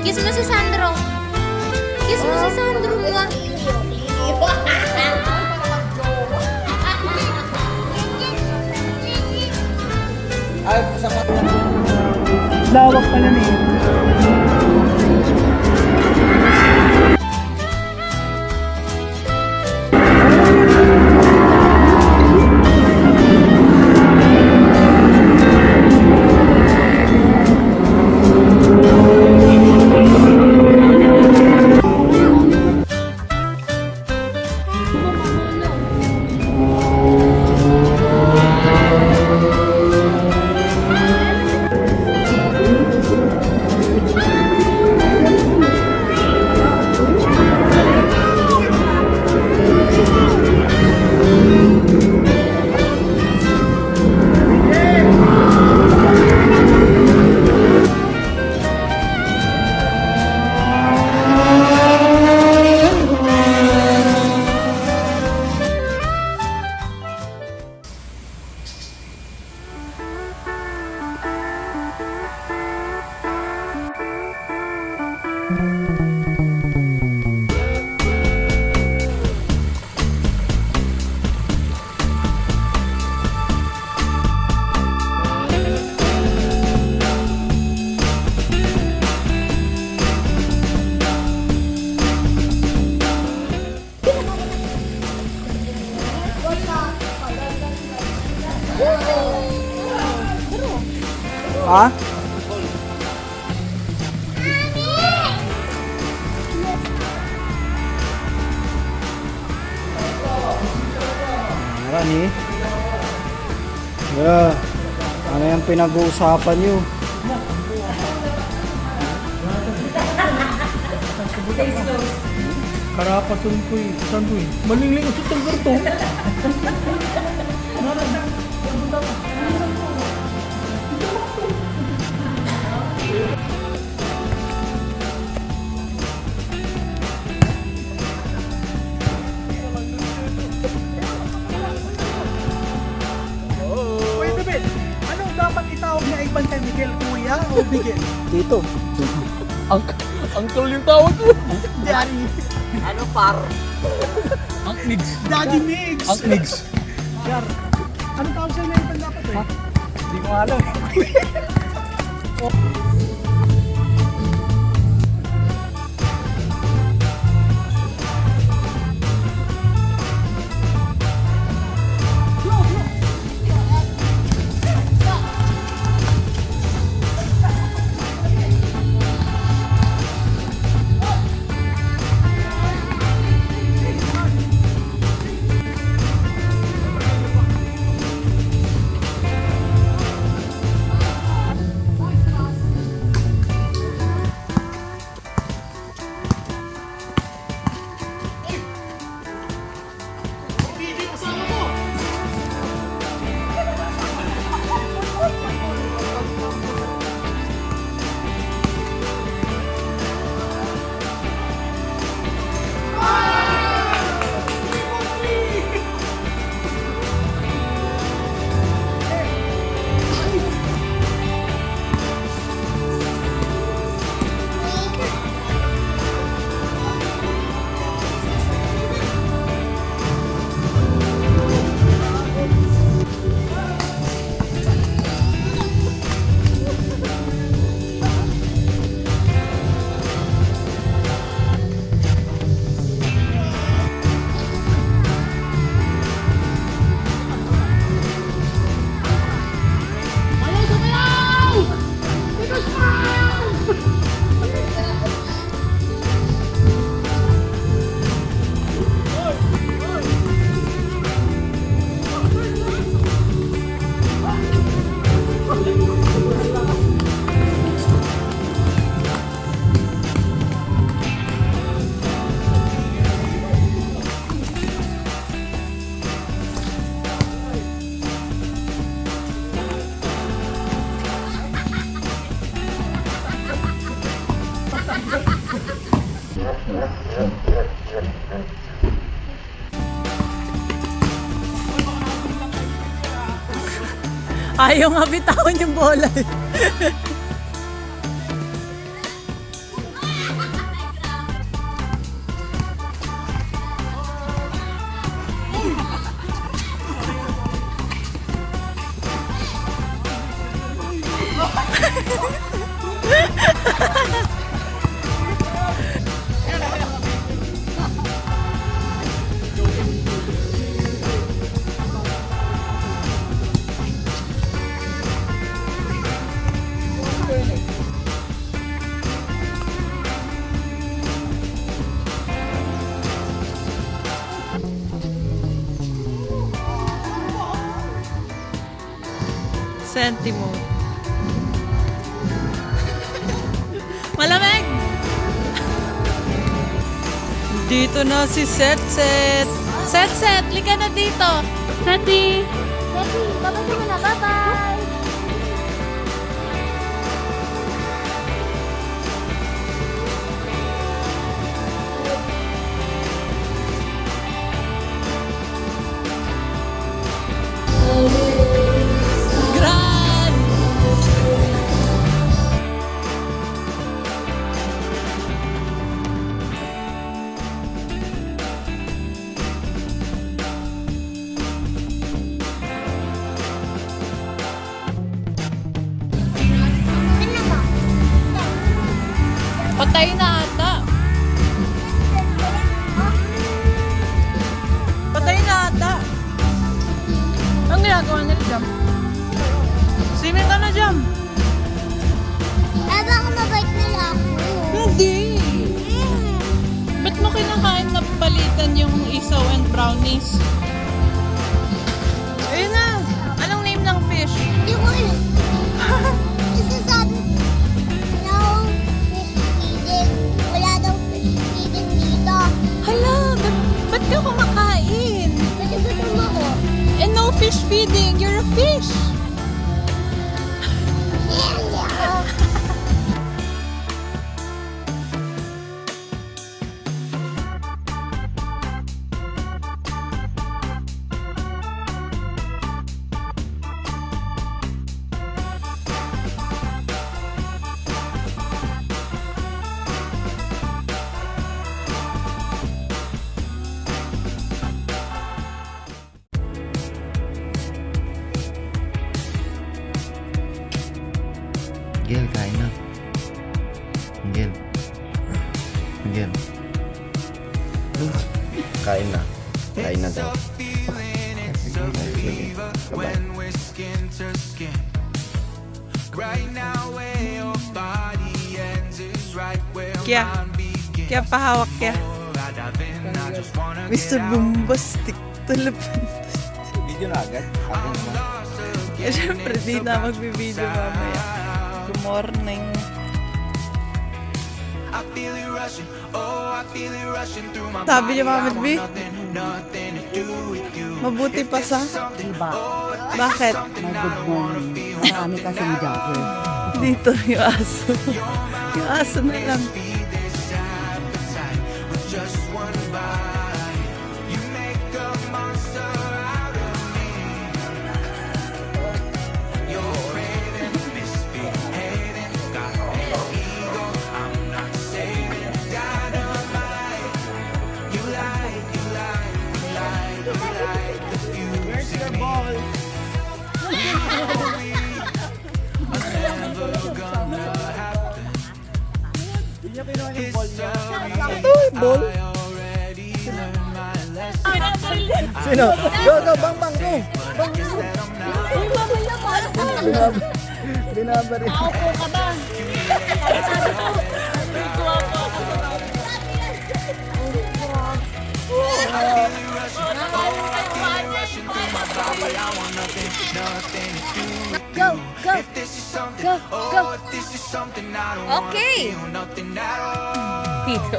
Kiss mo si Sandro. Kiss mo si Sandro mo. Ay, sama. Lawak pala na eh. Ha? Marami. Yeah. Ano yung pinag-uusapan nyo? Karapasun ko eh. Saan ko eh? Malingling ang sutang garto. Wait a minute. Anong dapat itawag na ibang kay Miguel? Kuya o Miguel? Dito. Uncle yung tawag ko. Daddy. Ano par? Ang Nigs. Daddy Mix. Ang Nigs. Yar. Anong tawag sa'yo na ibang dapat eh? Hindi ko alam. Ayaw nga bitawan yung bola. Senti mode. Malamig! Dito na si Setset. Setset, lika na dito. Seti. Betty, babay mo na. Bye-bye. Gran! Patay na ata. Patay na ata. Ang ginagawa nila dyan? Swimming ka na dyan. Eh, baka mabait nila ako. Hindi. Ba't mo kinakain na palitan yung isaw and brownies? Ayun na. Anong name ng fish? Hindi ko alam. Kasi sabi, no fish feeding. Wala daw fish feeding dito. Hala, ba't ka kumakain? Kasi gutom ako. And no fish feeding. You're a fish. Hindi ako. Gel, kain na. Gel. Gel. Kain na. Kain na daw. Bye-bye. Kya. Kya pahawak kya. Mr. Bombastic. Talapan. Video na agad. Akin naman. Eh, syempre, di na magbibideo mamaya. Good morning. Sabi niya, Mama B, mabuti pa sa? Diba? Bakit? May good morning. Marami kasing jogger. Dito yung aso. Yung aso na lang. Ito, ball. Sino? Go, go, bang, bang, go! Bang, go! Binabarin. Ako ka ba? Go, go, go, go. Okay. Dito.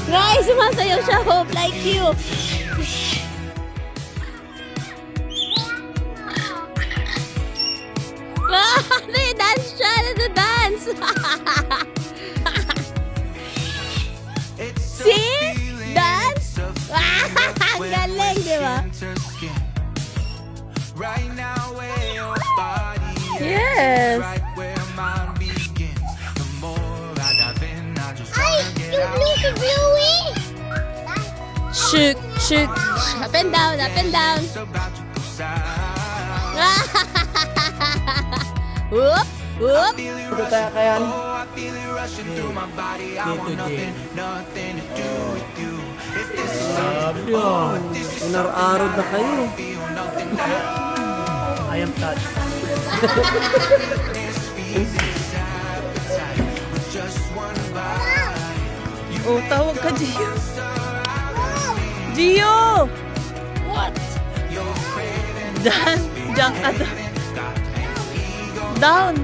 Guys, sumasayaw siya. Hope like you. Dance siya. Nag-dance. See? Dance? Galing, di ba? Yes. Ay, yung blue si Bluey. Shoot, shoot. Up and down, up and down. Whoop, whoop. Ito tayo kayan. Dito, Jay. Grabe ah. Inar-arod na kayo. I am touched. Oh, tawag ka, Gio. Gio! What? Dan, diyan ka daw. Down.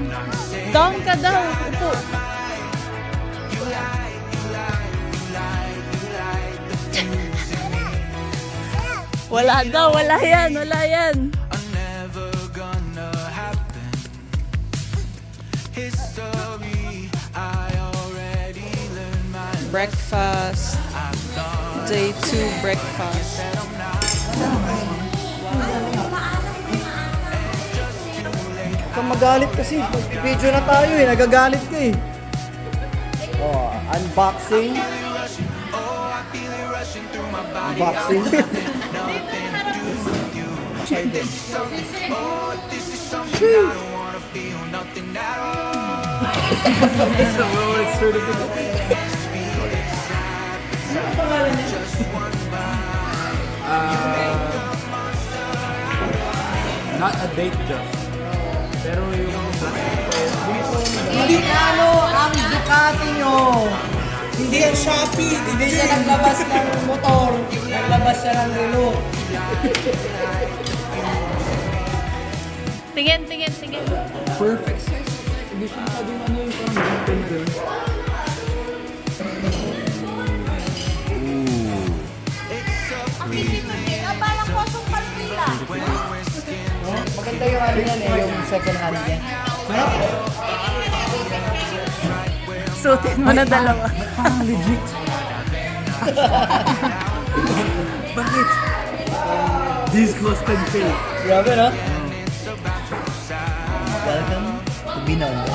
Down ka daw. Upo. Wala daw, wala yan, wala yan. Breakfast. Day 2 breakfast. Kung magalit kasi, video na tayo eh, nagagalit ka eh. Oh, unboxing. Unboxing. Not a date just. Pero yung Hindi ano ang Ducati nyo. Hindi ang Shopee. Hindi siya naglabas ng motor. Naglabas siya ng remote. Tingin, tingin, tingin. perfect size. Hindi siya masyadong ano yung parang ganito na rin. Parang kosong pastila. Maganda yung ano yan eh, yung second hand niya. Suotin mo na dalawa. Legit. Bakit? This cost and pay. Grabe no? Talagang binaw mo.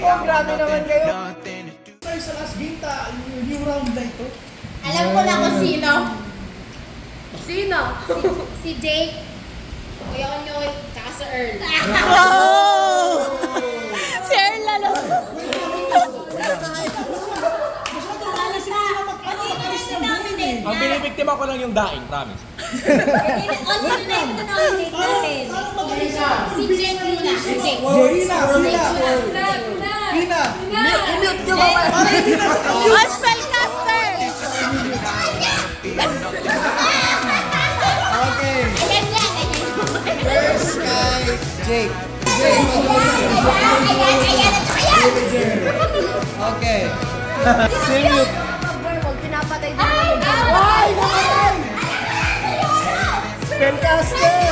Oh, grabe naman kayo. Sa last game yung new round na ito. Alam ko na kung sino. Sino? Si Jake, Kuya Onyoy, tsaka si Earl. Oh! Si Earl lalo. Ang binibiktima ko lang yung daing, promise. Si Jake muna. Si Jake. Pina! I-mute nyo ba? Para hindi na sa Oh, spellcaster! Okay. Ayan yan. First kay Jake. Ayan. Okay. Huwag pinapatay din naman. Ay! Namatay! Spellcaster!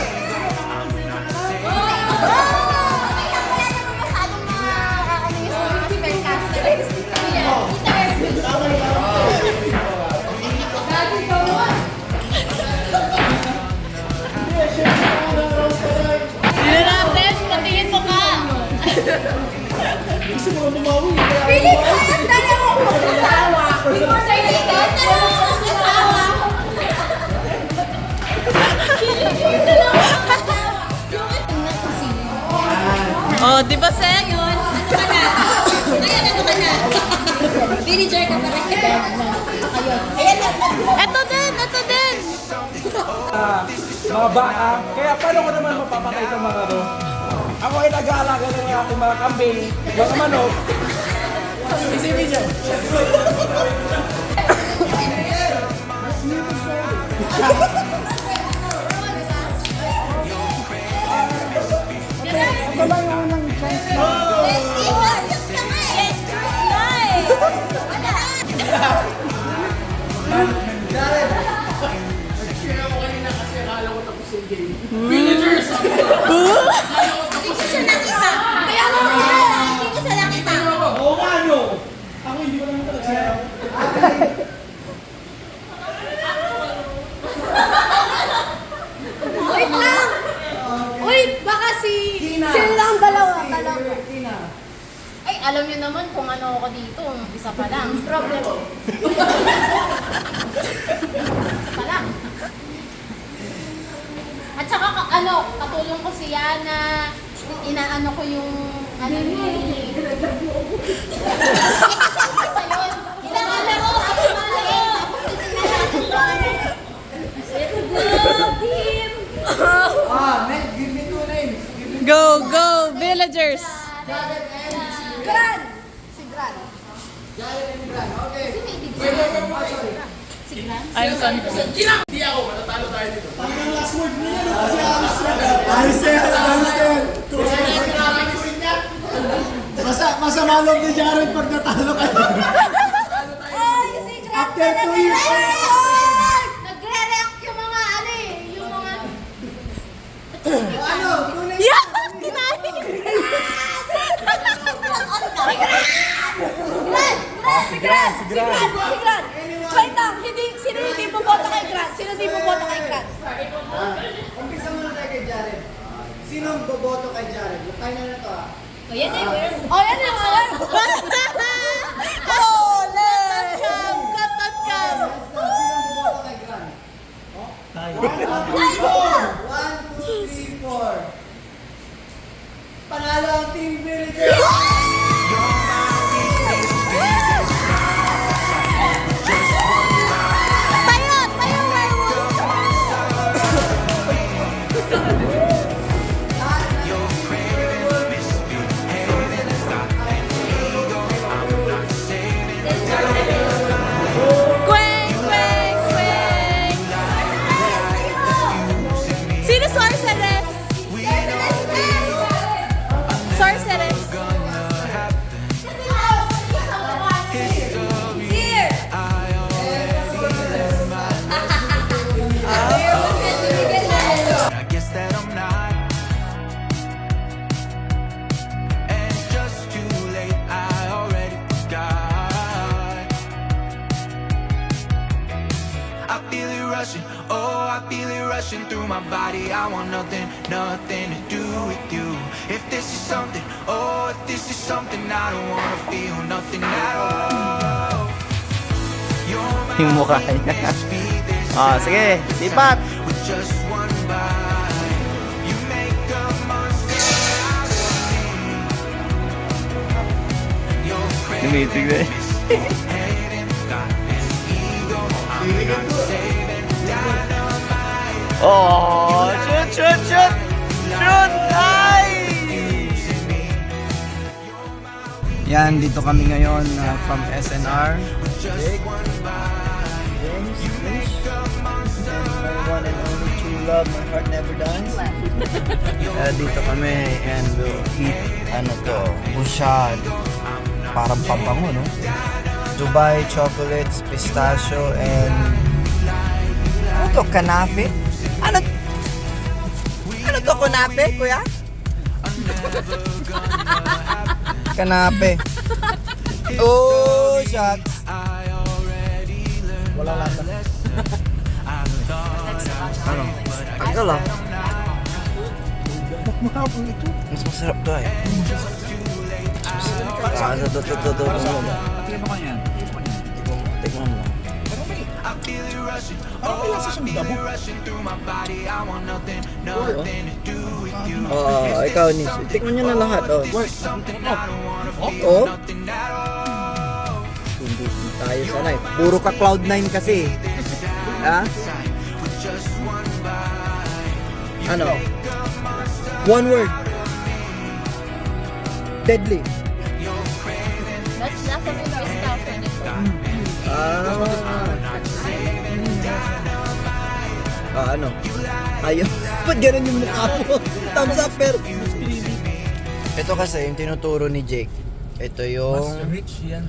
Sino natin? Patingin mo ka. Gusto mo bumawi. Pili ko yung dalawang mag-asawa. Pili ko yung dalawang mag-asawa. Oh, di ba, Sen? Ngayon, ano ka na? Villager ka pa rin. Ayan na. Eto din, eto din. Mga baka, kaya paano ko naman mapapakay itong mga to? Ako ay nag-aalaga ng aking mga kambing, mga manok. Isipin niyo. Hindi ko siya nakita. Kaya nga hindi ko siya nakita. Oo nga no. Ako hindi ko naman talaga. Wait lang! Wait, baka si... Sila lang dalawa. Ay, alam niyo naman kung ano ako dito. Isa pa lang. Problem. Isa pa lang. At saka, katulong ko si Yana. Inaano ko yung Ano ni? Isa yun. Isang ano ko, ako mali. Let's go, team! Next, give me two names. Give me Go, go, villagers! Gran! Si Gran. Jared and Gran. Okay. Si may ibig Wait, sabihin. sorry. Si Gran? I'm confused. Hindi ako, matatalo tayo dito. Parang last word mo yan. Ayos na yan, ayos na yan. Masama loob ni Jared pag natalo kayo. Ay, si Gran! After 2 years. Nagre-react yung mga ano eh. Yung mga... Ano? Two names. Yeah! Kinain! Si Gran! Wait lang, sino hindi boboto kay Gran? Sino hindi boboto kay Gran? Umpisa muna tayo kay Jared. Sino ang boboto kay Jared? Tayo na to ah. Oh, yan na yun. Oh, yan na yun. Ole! Katatkan! Sino ang boboto kay Gran? Ay, 1, 2, 3, 4. Panalo ang Team Villager! tayo, werewolf! Kweng, kweng, kweng! Sino sorceress? Sorceress. Here! I guess that I'm not. And it's just too late, I already forgot. I feel it rushing, oh, I feel it rushing through my body. I want nothing, nothing to do with you. If this is something, oh, if this is something, I don't wanna feel nothing at all. You're my Yung mukha niya. weakness, be this Sige, lipat! with just one bite. You make a monster out of me. You're Tumitig na eh. misbehaving, got an ego. I'm not saving dynamite. Oh, shoot, shoot, shoot! Shoot! Ay! Yan, dito kami ngayon from SNR. Just one bite. You make a monster My one and only true love, my heart never dies. Dito kami and we'll eat, ano to, bushad. Parang pabango, no? Dubai chocolates, pistachio, and... Ano to, kanafe? Ano to, kanafe, kuya? Kanape. Oh, shots. Wala lasa. Ano? Tagal lang. Mas masarap to eh. Ito. Tingnan mo kanya. Tikman mo. Parang may lasa siyang damo. Oo, ikaw Nis. Tikman nyo na lahat. Oo. Hindi tayo sanay. Puro ka Cloud9 kasi. Ha? Ano? One word. Deadly. That's nasa may pistachio nito. Ano? Ayaw. Ba't ganun yung mukha mo? Thumbs up, pero... Ito kasi, yung tinuturo ni Jake. Ito yung Rich yan.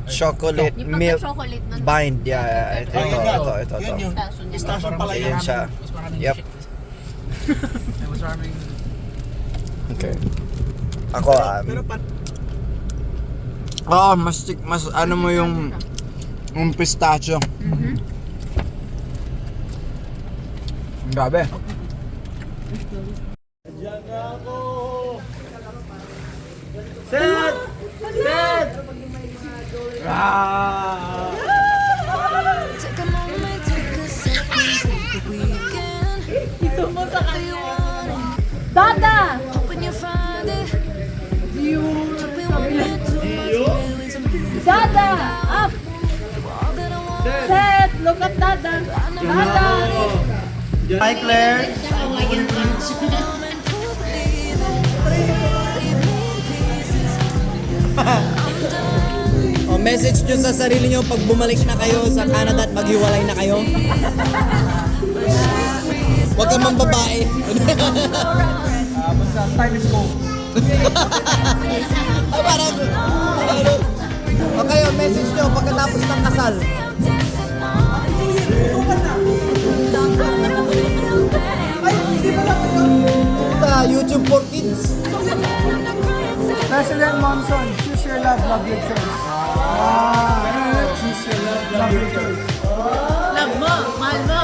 chocolate Yung milk pagka-chocolate nun. bind. Yeah, ito. Pistachio niya. Pistachio pala Ayan yan. siya. Yep. I was arming. Okay. Ako, mas ano mo yung pistachio. Grabe. Set! Set! Dada! Look at Dada. Dada. Hi, Claire. O, message nyo sa sarili nyo pag bumalik na kayo sa Canada at maghiwalay na kayo. Huwag kang mambabae. Basta time is go. Ah, parang, o kayo, message nyo pagkatapos ng kasal. Ito, YouTube for kids. President Monson, choose your love, love your choice. Choose your love, love your choice. Love mo. Mahal mo.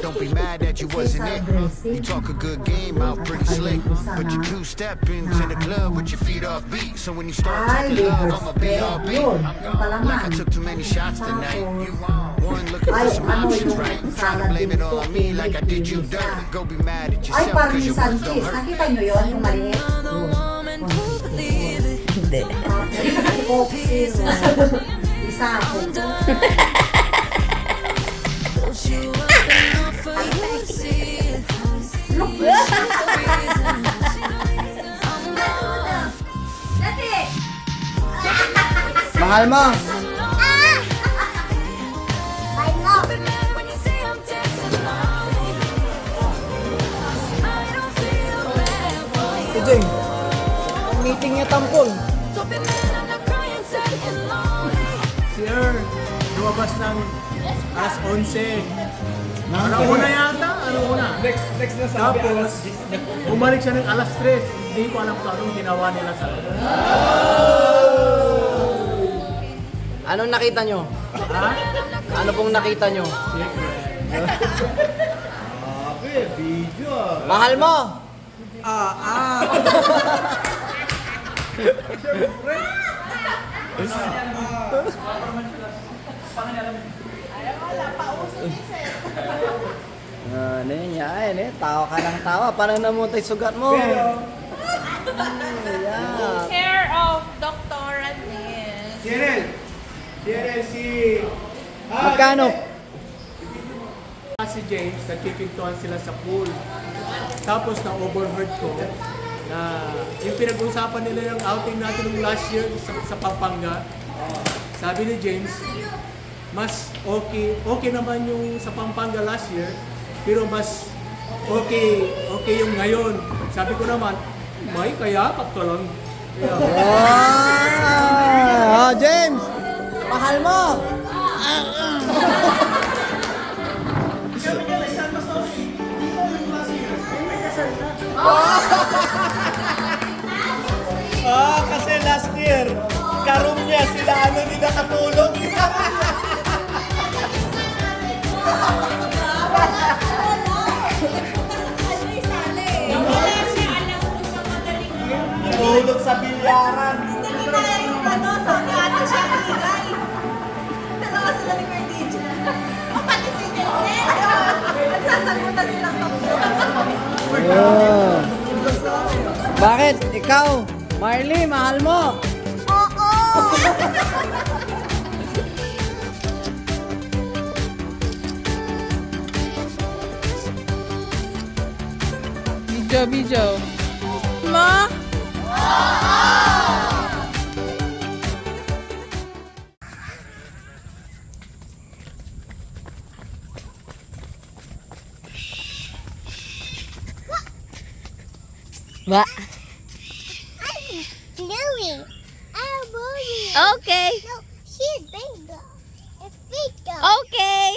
Don't be mad that you wasn't it. You talk a good game, out pretty slick, but you two-step into the club with your feet off beat. So when you start talking love, I'ma be all beat. Like I took too many shots tonight. You one looking for some options, right? Trying to blame it all on me like I did you dirty. Go be mad at Ay, yourself parang cause your yung words don't Santis. hurt. Nakita nyo yun, yung maliit? Hindi. Coke Zero. Isa ako. Mahal mo. Jeng, meeting niya tampol. Si Earl, lumabas ng alas 11. Ano una yata? Ano una? Next na sabi, Tapos, bumalik siya ng alas 3. Hindi ko alam kung anong ginawa nila sa Anong nakita nyo? Ha? Ano pong nakita nyo? Mahal mo! Ano yun yan eh, tawa ka ng tawa, parang namutay sugat mo. Yeah. Care of Dr. Anis. Cheryl, si... Magkano? Si James, nagkikwentuhan sila sa pool. Tapos na-overheard ko na yung pinag-uusapan nila yung outing natin ng last year sa Pampanga. Sabi ni James, mas okay naman yung sa Pampanga last year, pero mas okay yung ngayon. Sabi ko naman, may kayakap ka lang. Oh, James! Mahal mo! Kasi last year, karoon niya sila hindi nakatulog. Tulog sa bilyaran. Bakit? Ikaw, Marley, mahal mo? Video. Ma? What? Louie. I'm Louie. Okay. No, she's bigger. It's bigger. Okay.